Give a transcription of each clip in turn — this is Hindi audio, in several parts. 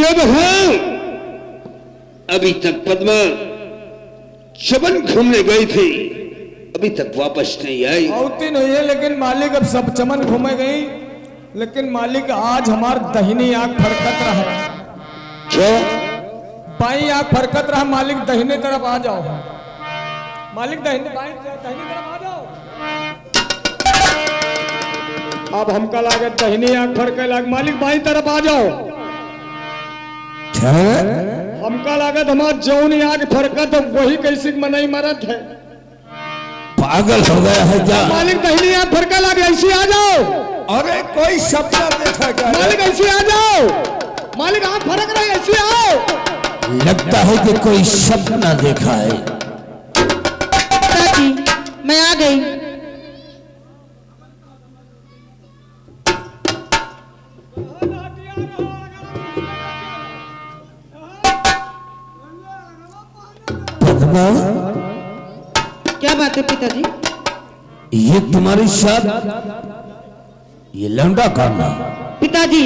जब हाँ अभी तक पद्मा चमन घूमने गई थी, अभी तक वापस नहीं आई। औती नहीं है, लेकिन मालिक अब सब चमन घूमे गई, लेकिन मालिक आज हमार दहिनी आंख फरकत रहा। क्या? बाई आंख फरकत रहा। मालिक दहिने तरफ आ जाओ। मालिक दहिनी तरफ आ जाओ। अब हमका लागत दहिनी आंख फरके लाग। मालिक बाई तरफ आ जाओ। हमका लागत हमार जौनी आंख फरकत वही कैसे मनाई मरत है। पागल हो गया है क्या? मालिक दहिनी आंख फरके लाग, ऐसे आ जाओ। अरे कोई सपना देखा क्या? मालिक ऐसे आ जाओ। मालिक आंख फरक रहे, ऐसे आओ। लगता है कि कोई सपना देखा है। पिताजी मैं आ गई। पद्मा, क्या बात है पिताजी? ये तुम्हारी साथ ये लौंडा कौन है? पिताजी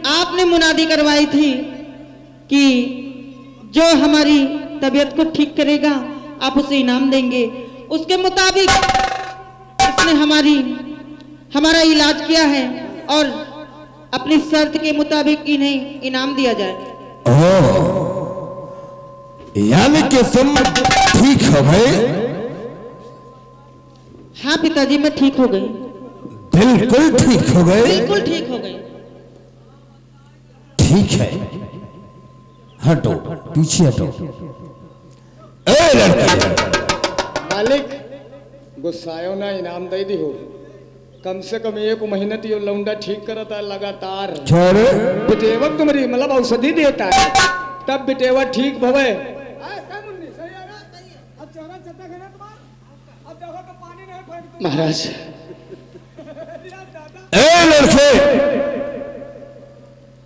आपने मुनादी करवाई थी कि जो हमारी तबीयत को ठीक करेगा आप उसे इनाम देंगे। उसके मुताबिक इसने हमारा इलाज किया है और अपनी शर्त के मुताबिक इन्हें इनाम दिया जाए। ओह, यानी कि तुम ठीक हो गए? हाँ पिताजी मैं ठीक हो गई। बिल्कुल ठीक हो गए? बिल्कुल ठीक हो गई। ठीक है, हटो, पीछे हटो। ए लड़के, मालिक गुस्सायो ना, इनाम दे दी हो। कम से कम एक महीने तो ये लौंडा ठीक करता है लगातार। छोड़े बिटेवक तुम्हारी मतलब औषधि देता है, तब बिटेवा ठीक भवे। महाराज, ए लड़के,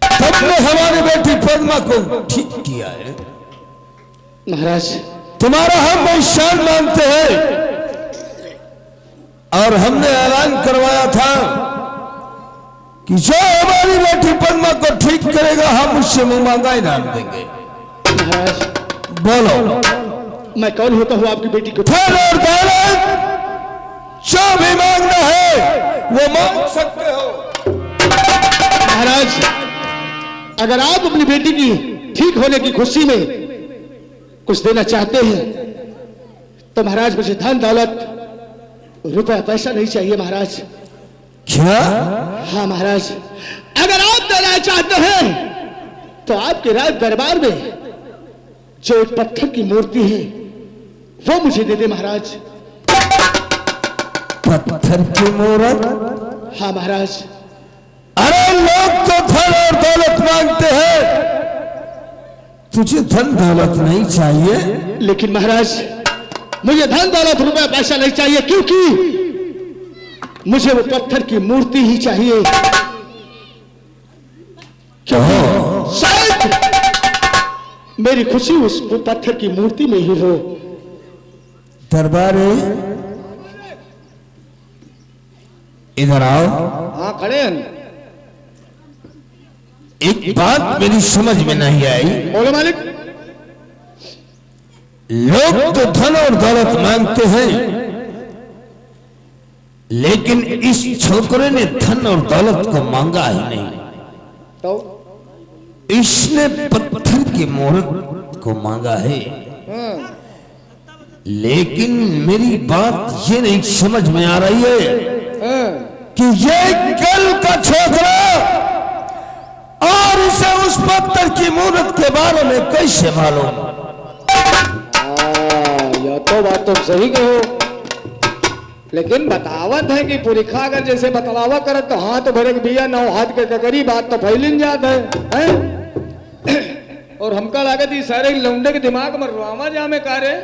तुमने हमारी बेटी पद्मा को ठीक किया है। महाराज तुम्हारा हम एहसान मानते हैं और हमने ऐलान करवाया था कि जो हमारी बेटी पद्मा को ठीक करेगा हम उससे मुंह मांगा इनाम देंगे। महाराज, बोलो, मैं कौन होता हूँ आपकी बेटी को? धन और दौलत जो भी मांगना है वो मांग सकते हो। महाराज, अगर आप अपनी बेटी की ठीक होने की खुशी में कुछ देना चाहते हैं तो महाराज मुझे धन दौलत रुपया पैसा नहीं चाहिए महाराज। क्या? हाँ महाराज, अगर आप देना चाहते हैं तो आपके राज दरबार में जो एक पत्थर की मूर्ति है वो मुझे दे दे महाराज। पत्थर की मूर्त? हाँ महाराज। अरे लोग तो धन और दौलत मांगते हैं, तुझे धन दौलत नहीं चाहिए? लेकिन महाराज मुझे धन दौलत रुपया पैसा नहीं चाहिए, क्योंकि मुझे वो पत्थर की मूर्ति ही चाहिए। क्योंकि शायद मेरी खुशी उस पत्थर की मूर्ति में ही हो। दरबारे इधर आओ। हाँ खड़े हैं। एक बात मेरी समझ में नहीं आई। बोलो मालिक। लोग तो धन और दौलत मांगते हैं, लेकिन इस छोकरे ने धन और दौलत को मांगा ही नहीं। तो इसने पत्थर की मूर्त को मांगा है। लेकिन मेरी बात ये नहीं समझ में आ रही है कि ये कल का छोकरा और इसे उस पत्थर की मूर्त के बारे में कैसे मालूम? यह तो बात तुम सही कहो, लेकिन बतावत है कि पुरिखा अगर जैसे बतलावा करे तो हाथ भरे के बिया नौ हाथ के ककरी बात तो फैलिन जात है? और हमका लागत ही सारे लौंडे के दिमाग में रुआवा जामे कारे।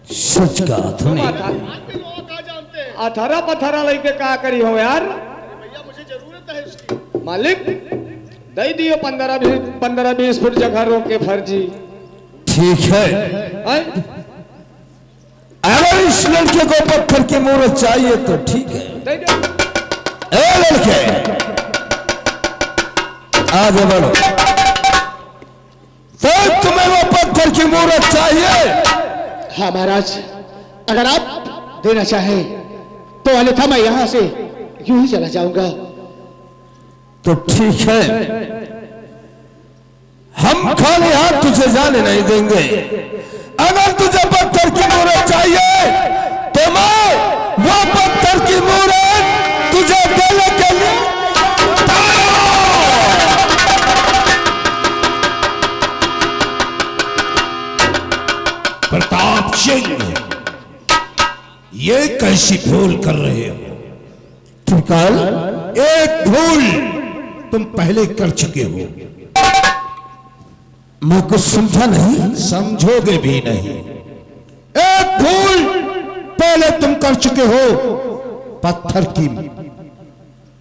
सच कहा तूने। अथरा पथरा लेके का करी हो यार? भैया मुझे जरूरत है उसकी। मालिक दे दियो 15-20 फुट जगह रोक के फर्जी। ठीक है, अगर इस लड़के को पत्थर की मूर्त चाहिए तो ठीक है। ए लड़के, आगे बढ़ो। हाँ महाराज, अगर आप देना चाहें तो, अन्यथा मैं यहां से यूं ही चला जाऊंगा। तो ठीक है, हम खाली हाथ तुझे जाने नहीं देंगे। अगर तुझे पत्थर की मूर्त चाहिए तो मैं वो पत्थर की मूर्त तुझे देने के लिए प्रताप सिंह, ये कैसी भूल कर रहे हो? त्रिकाल, एक भूल तुम पहले कर चुके हो, मैं कुछ समझा नहीं। समझोगे भी नहीं। एक भूल पहले तुम कर चुके हो, पत्थर की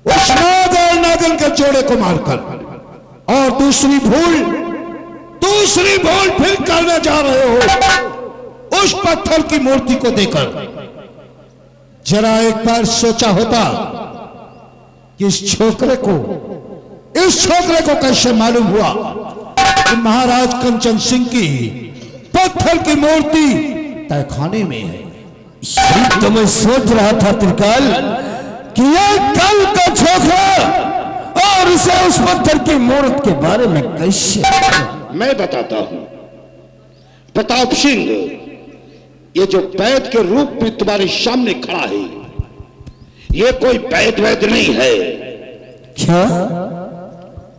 उस नाग और नागिन के जोड़े को मारकर, और दूसरी भूल फिर करने जा रहे हो उस पत्थर की मूर्ति को देकर। जरा एक बार सोचा होता कि इस छोकरे को कैसे मालूम हुआ कि महाराज कंचन सिंह की पत्थर की मूर्ति तहखाने में है। यही तो मैं सोच रहा था त्रिकाल कि ये कल का छोकरा और उसे उस पत्थर की मूर्त के बारे में कैसे। मैं बताता हूं प्रताप सिंह, ये जो वैद के रूप में तुम्हारे सामने खड़ा है, ये कोई वैद नहीं है। क्या?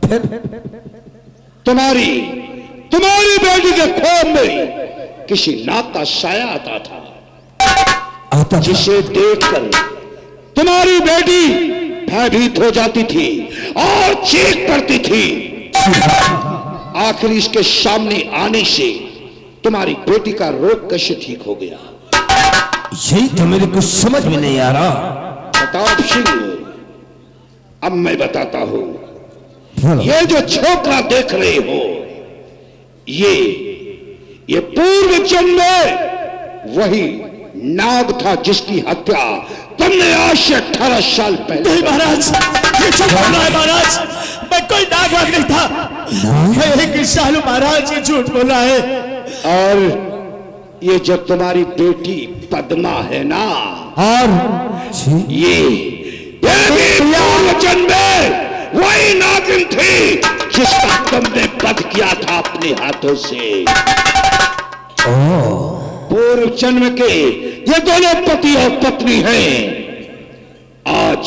फिर तुम्हारी बेटी के ख्वाब में किसी नाग का साया आता था, जिसे देखकर तुम्हारी बेटी भयभीत हो जाती थी और चीख पड़ती थी। आखिर इसके सामने आने से तुम्हारी बेटी का रोग कैसे ठीक हो गया? यही तो मेरे को समझ में नहीं आ रहा। प्रताप सिंह, अब मैं बताता हूं। बोलो। ये जो छोकरा देख रहे हो, ये पूर्व जन्म में वही नाग था जिसकी हत्या तुमने आज से 18 साल पहले। नहीं महाराज, ये झूठ बोल रहा है महाराज, मैं कोई नाग वाग नहीं था। एक सालू महाराज, ये झूठ बोल रहा है। और ये जो तुम्हारी बेटी पद्मा है ना, और ये भी पूर्व जन्म में वही नागिन थी जिसका तुमने वध किया था अपने हाथों से। पूर्व जन्म के ये दोनों पति और पत्नी हैं। आज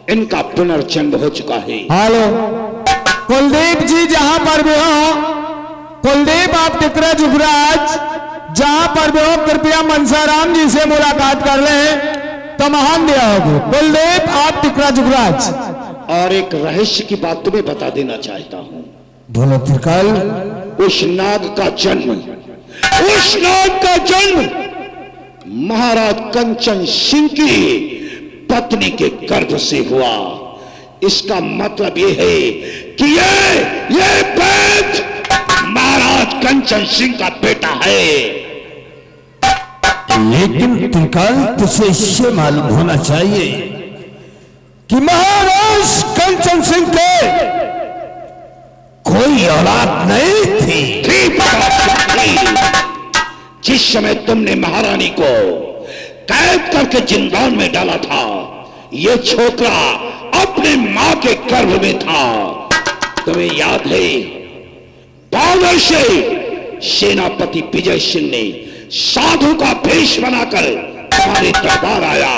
इनका पुनर्जन्म हो चुका है। हेलो कुलदीप जी, जहां पर भी हो, कुलदीप आप टिकरा जुगराज जहां पर भी हो, कृपया मनसाराम जी से मुलाकात कर लें तो महान दिया होगी। कुलदीप आप टिकरा जुगराज। और एक रहस्य की बात तुम्हें बता देना चाहता हूं। बोलो त्रिकाल। उस नाग का जन्म महाराज कंचन सिंह की पत्नी के गर्भ से हुआ। इसका मतलब ये है कि ये वैद महाराज कंचन सिंह का बेटा है। लेकिन त्रिकाल, तुझे इससे मालूम होना चाहिए कि महाराज कंचन सिंह के कोई औलाद नहीं थी। जिस समय तुमने महारानी को कैद करके जिंदान में डाला था, यह छोकरा अपने मां के गर्भ में था। तुम्हें याद है, बादल से सेनापति विजय सिंह ने साधु का भेष बनाकर तुम्हारे दरबार आया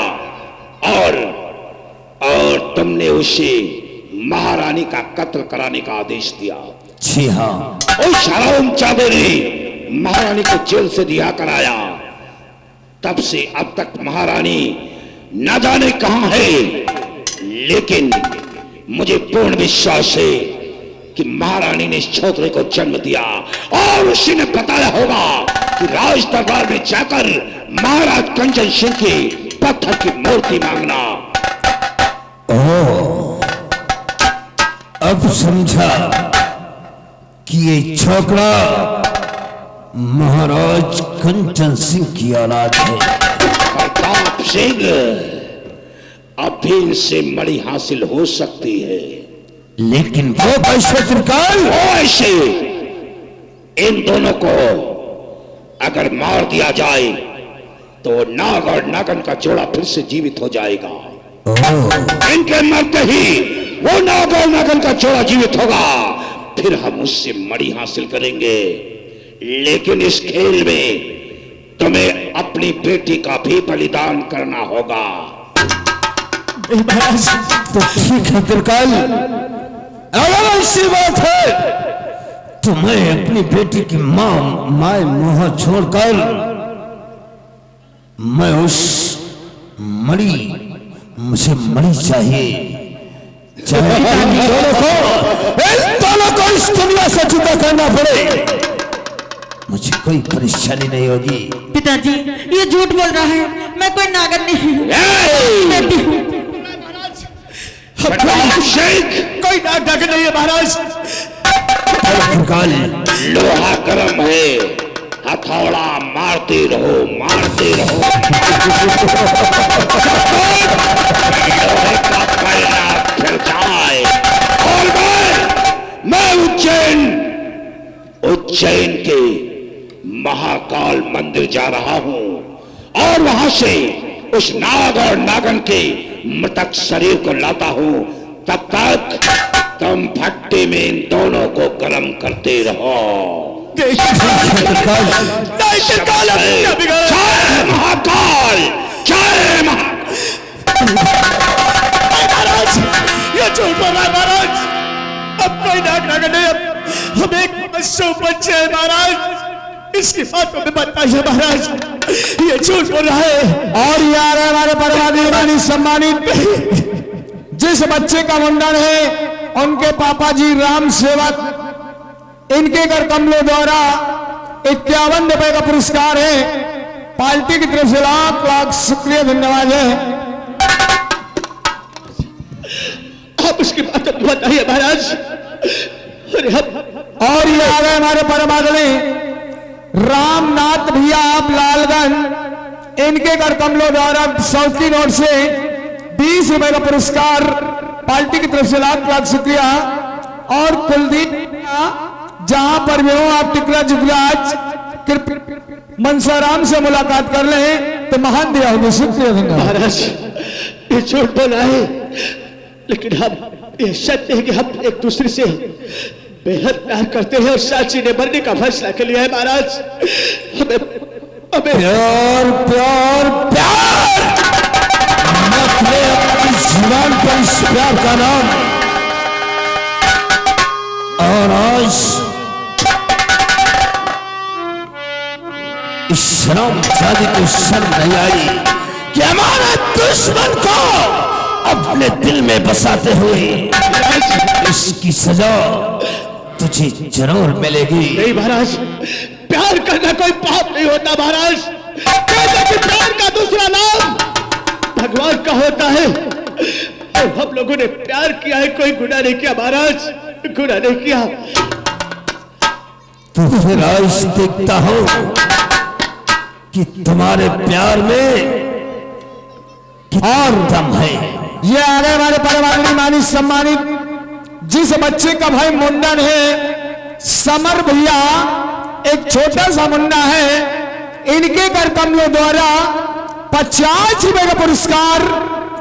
और तुमने उसे महारानी का कत्ल कराने का आदेश दिया। जी हाँ। उस हरामजादे ने महारानी को जेल से रिहा कराया। तब से अब तक महारानी न जाने कहां है, लेकिन मुझे पूर्ण विश्वास है कि महारानी ने इस छोकरे को जन्म दिया और उसी ने बताया होगा कि राज दरबार में जाकर महाराज कंचन सिंह की पत्थर की मूर्ति मांगना। अब समझा कि ये छोकरा महाराज कंचन सिंह की औलाद है। प्रताप सिंह, अब भी इनसे मणि हासिल हो सकती है, लेकिन वो कैसे त्रिकाल? वो ऐसे इन दोनों को अगर मार दिया जाए तो नाग और नागन का जोड़ा फिर से जीवित हो जाएगा। इनके मरते ही वो नाग और नागन का जोड़ा जीवित होगा, फिर हम उससे मणि हासिल करेंगे। लेकिन इस खेल में तुम्हें अपनी बेटी का भी बलिदान करना होगा। महाराज तो ठीक है त्रिकाल, अगर ऐसी बात है तो मैं अपनी बेटी की माए मुँह छोड़कर मैं उस मुझे मणि चाहिए, चाहे इन दोनों को इस दुनिया से जुदा करना पड़े, मुझे कोई परेशानी नहीं होगी। पिताजी ये झूठ बोल रहा है, मैं कोई नागन नहीं हूँ, बेटी हूँ। कोई नागन नहीं है महाराज। लोहा गर्म है, हथौड़ा मारते रहो मारते रहो। लोहे का पैरा फिर जाए। और मैं उज्जैन के महाकाल मंदिर जा रहा हूं और वहां से उस नाग और नागन के मृतक शरीर को लाता हूं। तब तक तुम भट्टी में इन दोनों को गर्म करते रहो। जय महाकाल, जय महाराज, ये झूठ बोल रहा है महाराज। अब कोई नाग नागन नहीं, हम एक बच्चे हैं महाराज। इसकी बात हमें बताइए महाराज, ये झूठ बोल रहा है। और यार हमारे परमाधिकारी सम्मानित जिस बच्चे का मुंडन है उनके पापा जी राम सेवक, इनके घर कमलों द्वारा 51 रुपए का पुरस्कार है। पार्टी की तरफ से लाख लाख शुक्रिया धन्यवाद है। आप उसकी बात बताइए महाराज। अरे और ये आ गए हमारे परमात्मा रामनाथ भैया आप लालगंज, इनके घर कमलों द्वारा 100 की नोट से 20 रुपए का पुरस्कार, पार्टी की तरफ से लाख लाख शुक्रिया। और कुलदीप जहां पर भी हो आप टिकरा जुगराज मनसाराम से मुलाकात कर ले तो महान दिया होगी। शुक्रिया धन्यवाद महाराज। ये झूठ बोला है, लेकिन हम ये सत्य है कि हम एक दूसरे से बेहद प्यार करते हैं और साची ने मरने का फैसला के लिया है महाराज। हमें प्यार प्यार प्यार अपने जीवन पर इस प्यार का नाम। और आज इस शर्म जाति को शर्म नहीं आई कि हमारे दुश्मन को अपने दिल में बसाते हुए इसकी सजा तुझे जरूर मिलेगी। नहीं महाराज, प्यार करना कोई पाप नहीं होता महाराज। कहते कि प्यार का दूसरा नाम भगवान का होता है। और हम लोगों ने प्यार किया है, कोई गुनाह नहीं किया महाराज, गुनाह नहीं किया। तो फिर आज देखता हूं कि तुम्हारे प्यार में और दम है। ये आ गए हमारे परमात्मा सम्मानित जिस बच्चे का भाई मुंडन है समर भैया, एक छोटा सा मुंडा है, इनके घर कमलों द्वारा 50 रुपए का पुरस्कार,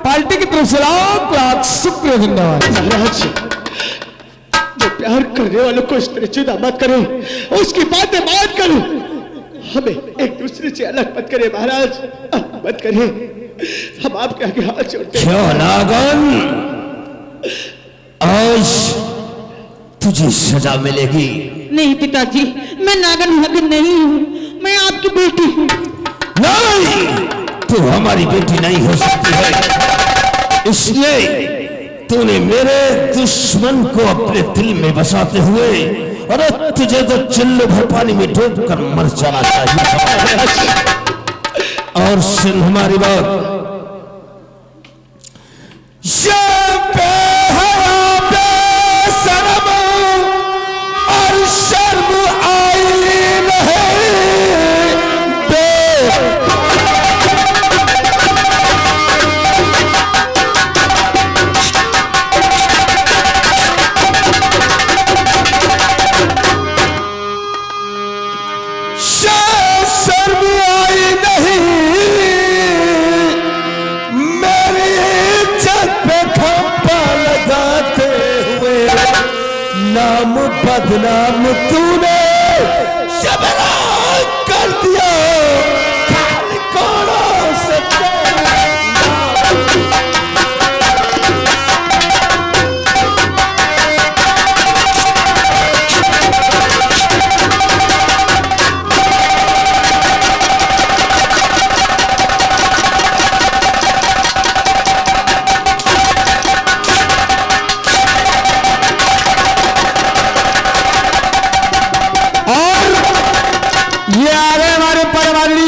पार्टी की तरफ से लाख लाख शुक्रिया धन्यवाद। महाराज, जो प्यार करने वालों को इस तरह जुदा मत करो, उसकी बातें मत करो, हमें एक दूसरे से अलग मत करे महाराज, मत करे। हम आपके आगे हाथ जोड़ते हैं। क्यों नागन, आज तुझे सजा मिलेगी। नहीं पिताजी, मैं नागन नागन नहीं हूँ, मैं आपकी बेटी हूँ। नहीं, तू हमारी बेटी नहीं हो सकती है, इसलिए तूने मेरे दुश्मन को अपने दिल में बसाते हुए, अरे तुझे तो चिल्ले भर पानी में डूब कर मर जाना चाहिए। और सुन हमारी बात, और शर्म आई नहीं नाम बदनाम तूने शबरा कर दिया। खाली कोड़ों से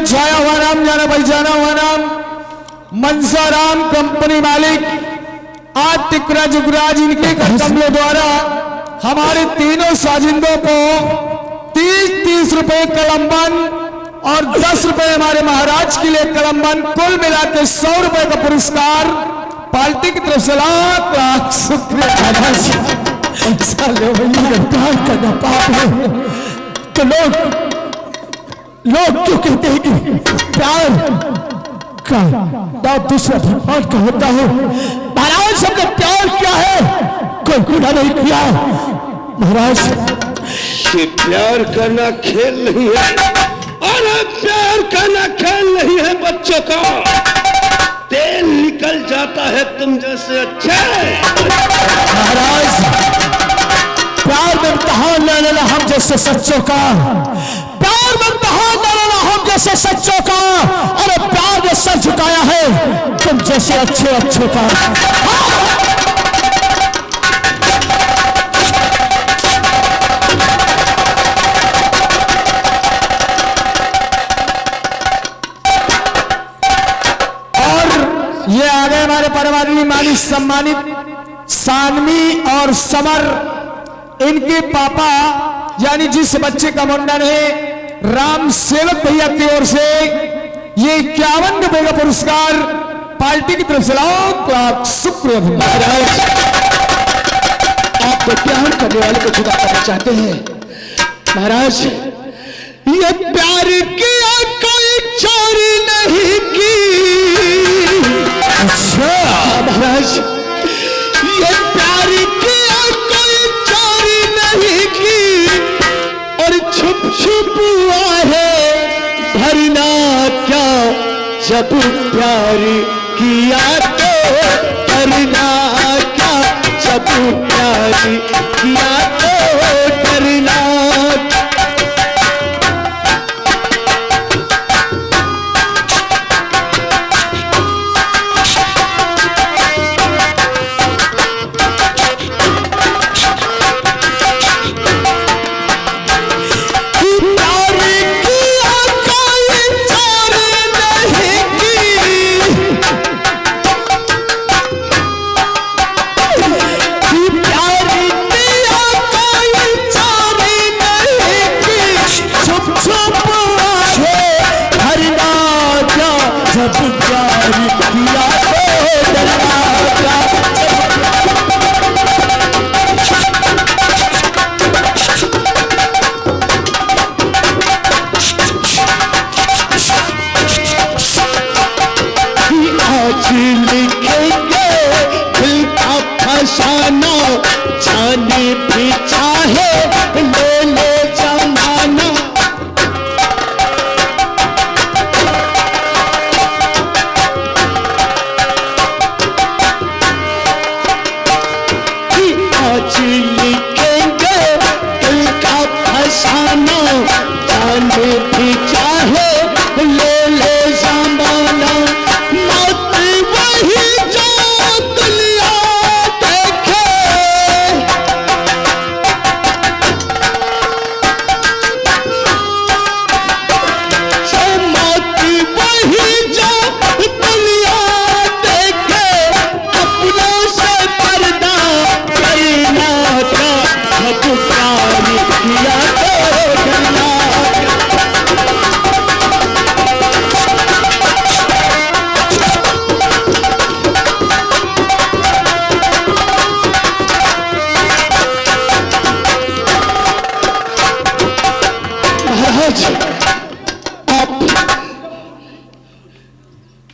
छाया हुआ नाम, जाना पहचाना हुआ नाम, मनसाराम कंपनी मालिक आतिकराज जुगराज, इनके कमलों द्वारा हमारे तीनों साजिंदों को 30-30 रुपए कलमबंद और 10 रुपए हमारे महाराज के लिए कलमबंद, कुल मिला के 100 रुपए का पुरस्कार पार्टी की तरफ से लाख लाख शुक्रिया। प्यार करना पाप है तो लोग क्यों कहते हैं कि प्यार का नाम दूसरा भगवान का होता है। महाराज सबने प्यार किया है, कोई गुनाह नहीं किया। महाराज ये प्यार करना खेल नहीं है, और प्यार करना खेल नहीं है बच्चों का। तेल निकल जाता है तुम जैसे अच्छे। महाराज प्यार में इम्तिहान लेने वाला हम जैसे सच्चों का, प्यार में इम्तिहान लेने वाला हम जैसे सच्चों का, और प्यार में सर झुकाया है तुम जैसे अच्छे का। और ये आ गए हमारे परिवार मालिक सम्मानित सानवी और समर, इनके पापा यानी जिस बच्चे का मुंडन है राम सेवक भैया की ओर से ये 51 रुपए का पुरस्कार पार्टी की तरफ से लाख लाख शुक्रिया। महाराज आप तो प्यार करने वाले को जुदा करना चाहते हैं। महाराज ये प्यार किया कोई चोरी नहीं की। अच्छा महाराज ये प्यार किया कोई चोरी नहीं की, और छुप छुप है भरना क्या, जब प्यार किया तो डरना क्या, जब प्यार किया तो डरना।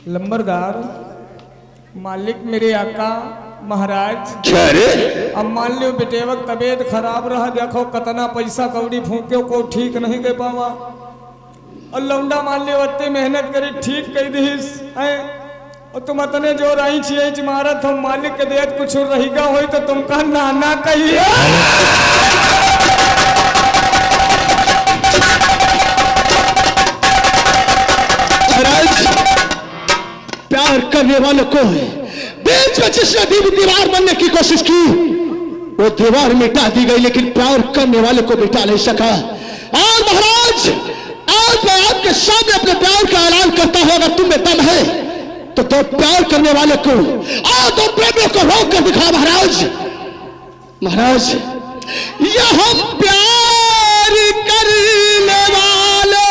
लंबरदार मालिक मेरे आका महाराज क्या रे? अब मान लियो बेटेवक तबीयत खराब रहा, देखो कतना पैसा कौड़ी फूके को ठीक नहीं के पावा, और लौंडा मान लियो अत्ते मेहनत करी ठीक कह दीस है, और तुम अतने जो रही छिए मारत हम मालिक के देत कुछ रहीगा होई तो तुमका नाना कहिए। महाराज प्यार करने वालों को बीच में जिसने दीवार बनने की कोशिश की वो दीवार मिटा दी गई, लेकिन प्यार करने वाले को मिटा नहीं सका। और महाराज आज मैं आपके सामने अपने प्यार का ऐलान करता हूं, अगर तुम में दम है तो दो प्यार करने वाले को और दो प्रेमियों को रोक कर दिखा। महाराज महाराज ये हम प्यार करने वाले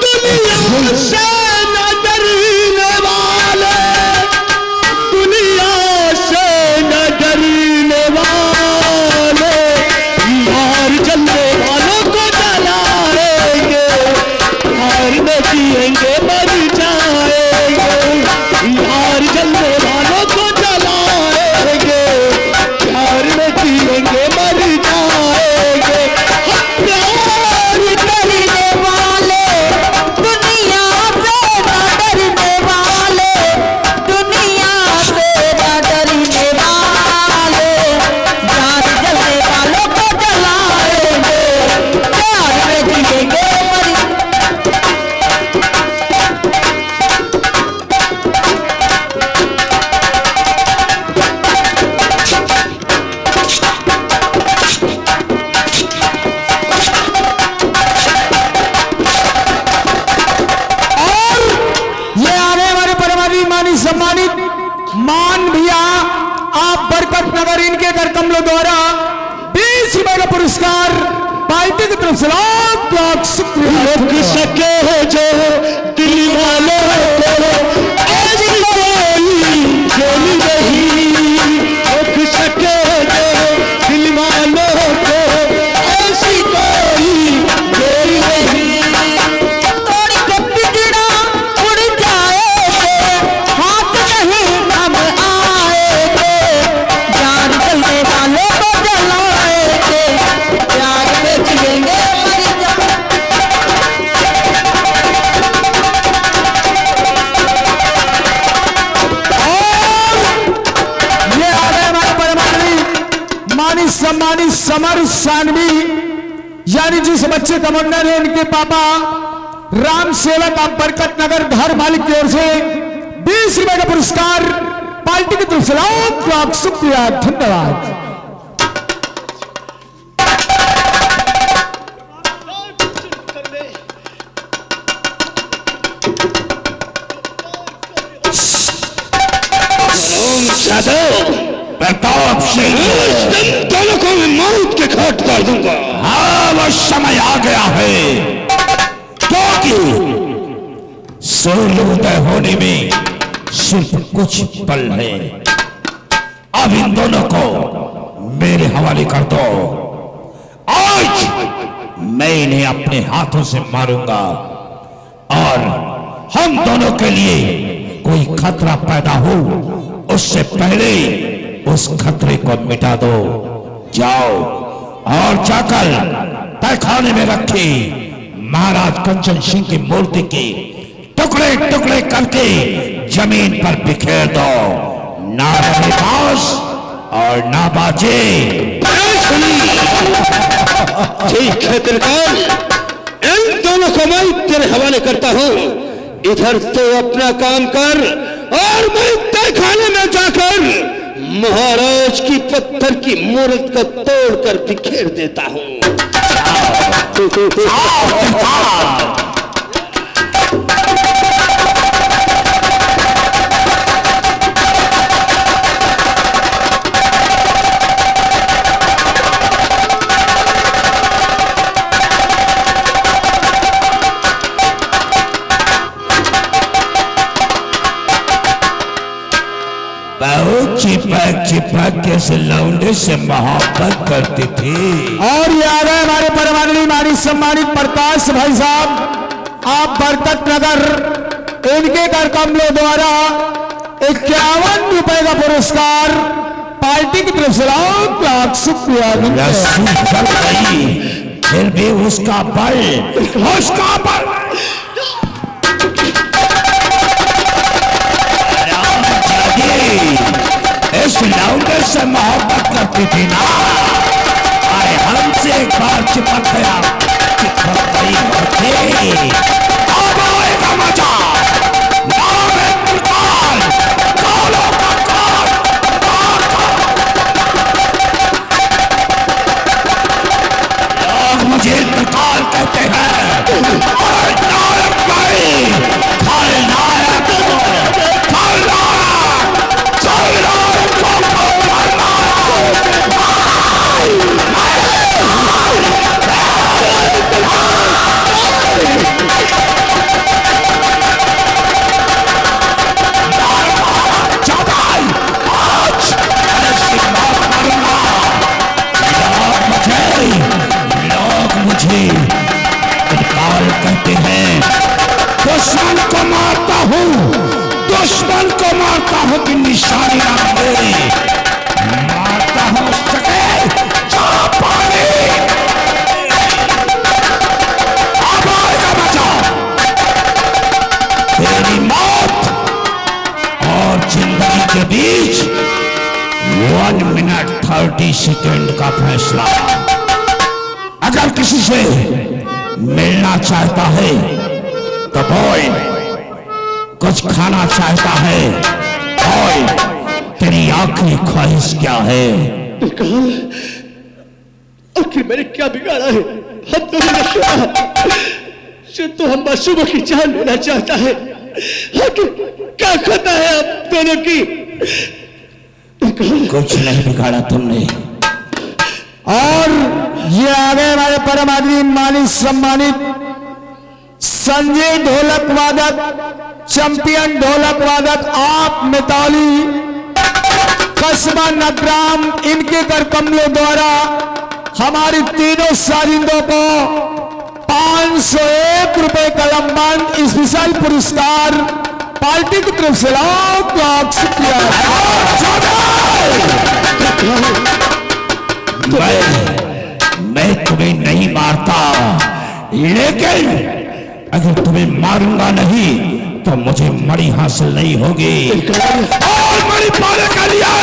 दुनिया से न डरने वाले, दुनिया से न डरने वाले, यार जलने वालों को जलाएंगे, हार में जिएंगे मर जाएंगे, यार जलने वालों को जलाएंगे, प्यार में जिएंगे मर जाएंगे। हम प्यार करने वाले दुनिया से न डरने वाले, दुनिया से न डरने वाले, यार जलने वालों को जलाएंगे, प्यार में जिएंगे मर। ये आने वाले परमानी मानी सम्मानित मान भैया आप बरकत नगर इनके घर कमलों द्वारा 20 रुपए का पुरस्कार पार्टी की तरफ से लाख शुक्रिया। रोक सके जो दिल वालों को ऐसी कोई खेल नहीं, रोक सके जो दिल वालों को ऐसी कोई खेल नहीं। थोड़ी कपड़ी गिरा उड़ जाएंगे, हाथ नहीं हम आएंगे, जान जलने वालों को जलाएंगे, प्यार में जिएंगे मर जाएंगे। ये आने वाले परमानी मानी सम्मानित समर सानवी यानी जिस बच्चे कमांडर है उनके पापा राम सेवक आप बरकत नगर घर मालिक की ओर से 20 रुपए का पुरस्कार पार्टी की तरफ से लाख शुक्रिया धन्यवाद। प्रताप सिंह दोनों को मैं मौत के घाट कर दूंगा। हाँ वो समय आ गया है, क्योंकि सूर्योदय होने में सिर्फ कुछ पल है। अब इन दोनों को मेरे हवाले कर दो, आज मैं इन्हें अपने हाथों से मारूंगा और हम दोनों के लिए कोई खतरा पैदा हो उससे पहले उस खतरे को मिटा दो। जाओ और जाकर तहखाने में रखी महाराज कंचन सिंह की मूर्ति के टुकड़े टुकड़े करके जमीन पर बिखेर दो। ना रहे बांस और ना बाजे। ठीक है तिरकाल, इन दोनों को मैं तेरे हवाले करता हूँ। इधर तो अपना काम कर और मैं तहखाने में जाकर महाराज की पत्थर की मूर्त को तोड़कर बिखेर देता हूँ। बहुत चिपक चिपक के से लौंडे से मोहब्बत करती थी। और ये आ गए हमारे परमानवी मानी सम्मानित प्रकाश भाई साहब आप बरकत नगर इनके घर कमलों द्वारा ₹51 का पुरस्कार पार्टी की तरफ से लाख शुक्रिया। रस्सी जल गई फिर भी उसका बल इस लौंडे से मोहब्बत करती थी ना, अरे हमसे एक बार चिपक गया चिपक गई होती। अब आएगा मजा, नाम है त्रिकाल, कालों का काल। लोग मुझे त्रिकाल कहते हैं और नायक भाई, खलनायक कहते हैं। दुश्मन को मारता हूं कि निशानी ना मेरी, मारता हूं सके पानी। अब आएगा मजा, तेरी मौत और जिंदगी के बीच 1 मिनट 30 सेकंड का फैसला। अगर किसी से मिलना चाहता है तो बोल, कुछ खाना चाहता है बोल, तेरी आखिरी ख्वाहिश क्या है? आखिर मैंने क्या बिगाड़ा है? हम दोनों ने सुना तो हम मासूमों की जान लेना चाहता है। आखिर क्या खता है आप दोनों की? कुछ नहीं बिगाड़ा तुमने। और ये आगे हमारे परम आदमी मानी सम्मानित संजय ढोलक वादक, चैंपियन ढोलक वादक आप मिताली कस्बा नगराम, इनके कर कमलों द्वारा हमारी तीनों साजिंदों को 501 रुपए का लंबन स्पेशल पुरस्कार पार्टी की तरफ से लाख शुक्रिया। मैं तुम्हें नहीं मारता, लेकिन अगर तुम्हें मारूंगा नहीं तो मुझे मणि हासिल नहीं होगी। और मणि पाने के लिए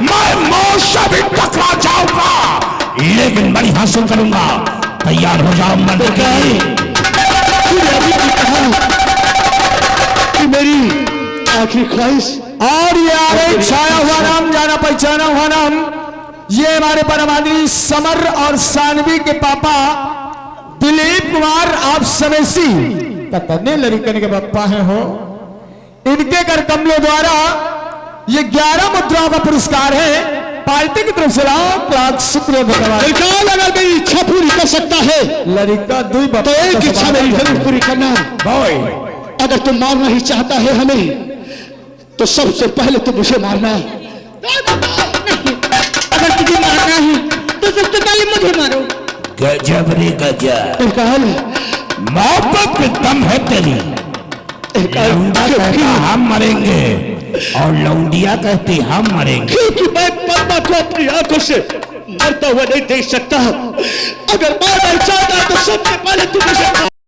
मैं मौत से भी टकरा जाऊंगा, लेकिन मणि हासिल करूंगा। तैयार हो जाओ मन के लिए। मेरी आखिरी ख्वाहिश। और ये आगे छाया हुआ नाम, जाना पहचाना हुआ नाम, ये हमारे परम आदमी समर और सानवी के पापा दिलीप कुमार आप समेसी कतने लड़कन के पापा हैं हो, इनके कर कमलों द्वारा ये 11 मुद्राओं का पुरस्कार है पार्टी की तरफ से लाख शुक्रिया धन्यवाद। अगर मेरी इच्छा पूरी कर सकता है लड़का तो एक इच्छा मेरी जरूर पूरी करना। अगर तुम मारना ही चाहता है हमें तो सबसे पहले तुम मुझे मारना। अगर तुझे मारना है तो सबसे पहले मुझे मारो। गजब रे गजब, मोहब्बत पे दम है तेरी। लौंडा कहता हम मरेंगे और लौंडिया कहती हम मरेंगे। क्योंकि मैं पद्मा को अपनी आंखों से मरता हुआ नहीं देख सकता। अगर मारना चाहता तो सबसे पहले तुम मुझे